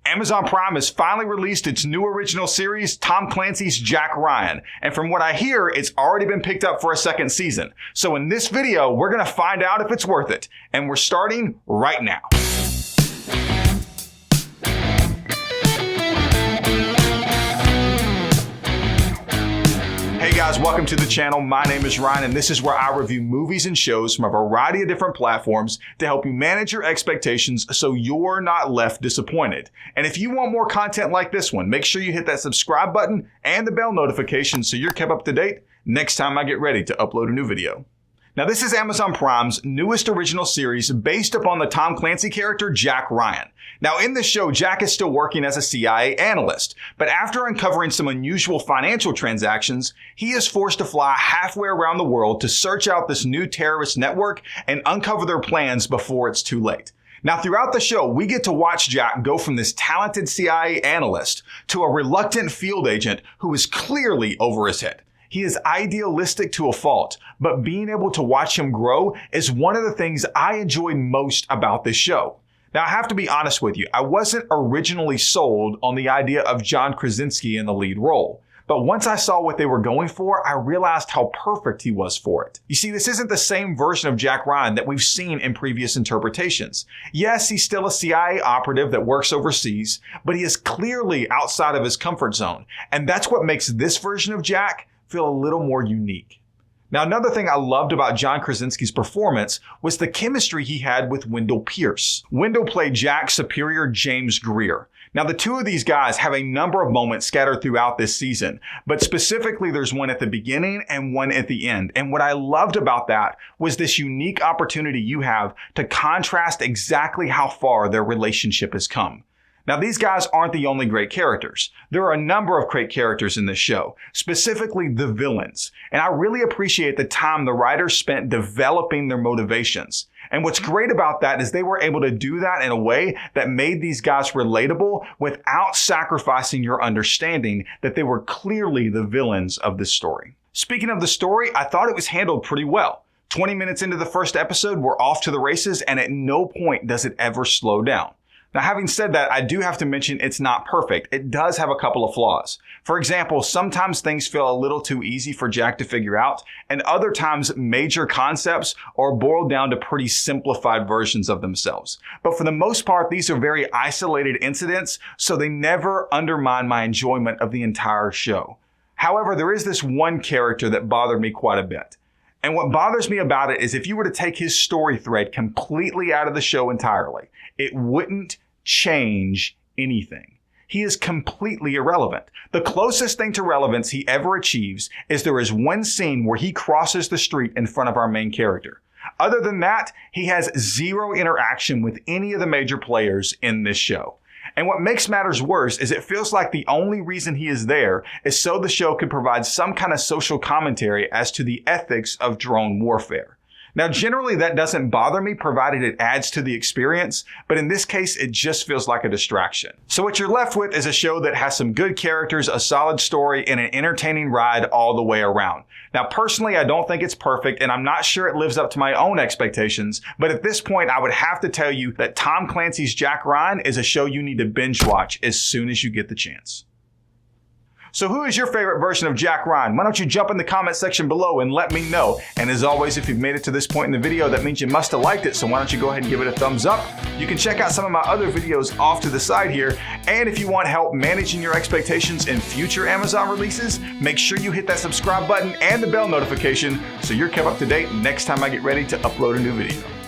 Amazon Prime has finally released its new original series, Tom Clancy's Jack Ryan. And from what I hear, it's already been picked up for a second season. So in this video, we're going to find out if it's worth it. And we're starting right now. Hey guys, welcome to the channel. My name is Ryan, and this is where I review movies and shows from a variety of different platforms to help you manage your expectations so you're not left disappointed. And if you want more content like this one, make sure you hit that subscribe button and the bell notification so you're kept up to date next time I get ready to upload a new video. Now, this is Amazon Prime's newest original series based upon the Tom Clancy character Jack Ryan. Now, in this show, Jack is still working as a CIA analyst, but after uncovering some unusual financial transactions, he is forced to fly halfway around the world to search out this new terrorist network and uncover their plans before it's too late. Now, throughout the show, we get to watch Jack go from this talented CIA analyst to a reluctant field agent who is clearly over his head. He is idealistic to a fault, but being able to watch him grow is one of the things I enjoy most about this show. Now, I have to be honest with you, I wasn't originally sold on the idea of John Krasinski in the lead role. But once I saw what they were going for, I realized how perfect he was for it. You see, this isn't the same version of Jack Ryan that we've seen in previous interpretations. Yes, he's still a CIA operative that works overseas, but he is clearly outside of his comfort zone. And that's what makes this version of Jack feel a little more unique. Now, another thing I loved about John Krasinski's performance was the chemistry he had with Wendell Pierce. Wendell played Jack's superior James Greer. Now, the two of these guys have a number of moments scattered throughout this season, but specifically there's one at the beginning and one at the end. And what I loved about that was this unique opportunity you have to contrast exactly how far their relationship has come. Now, these guys aren't the only great characters. There are a number of great characters in this show, specifically the villains. And I really appreciate the time the writers spent developing their motivations. And what's great about that is they were able to do that in a way that made these guys relatable without sacrificing your understanding that they were clearly the villains of this story. Speaking of the story, I thought it was handled pretty well. 20 minutes into the first episode, we're off to the races, and at no point does it ever slow down. Now, having said that, I do have to mention it's not perfect. It does have a couple of flaws. For example, sometimes things feel a little too easy for Jack to figure out, and other times major concepts are boiled down to pretty simplified versions of themselves. But for the most part, these are very isolated incidents, so they never undermine my enjoyment of the entire show. However, there is this one character that bothered me quite a bit. And what bothers me about it is if you were to take his story thread completely out of the show entirely, it wouldn't change anything. He is completely irrelevant. The closest thing to relevance he ever achieves is there is one scene where he crosses the street in front of our main character. Other than that, he has zero interaction with any of the major players in this show. And what makes matters worse is it feels like the only reason he is there is so the show could provide some kind of social commentary as to the ethics of drone warfare. Now, generally that doesn't bother me provided it adds to the experience, but in this case, it just feels like a distraction. So what you're left with is a show that has some good characters, a solid story, and an entertaining ride all the way around. Now, personally, I don't think it's perfect, and I'm not sure it lives up to my own expectations, but at this point, I would have to tell you that Tom Clancy's Jack Ryan is a show you need to binge watch as soon as you get the chance. So who is your favorite version of Jack Ryan? Why don't you jump in the comment section below and let me know. And as always, if you've made it to this point in the video, that means you must have liked it. So why don't you go ahead and give it a thumbs up. You can check out some of my other videos off to the side here. And if you want help managing your expectations in future Amazon releases, make sure you hit that subscribe button and the bell notification so you're kept up to date next time I get ready to upload a new video.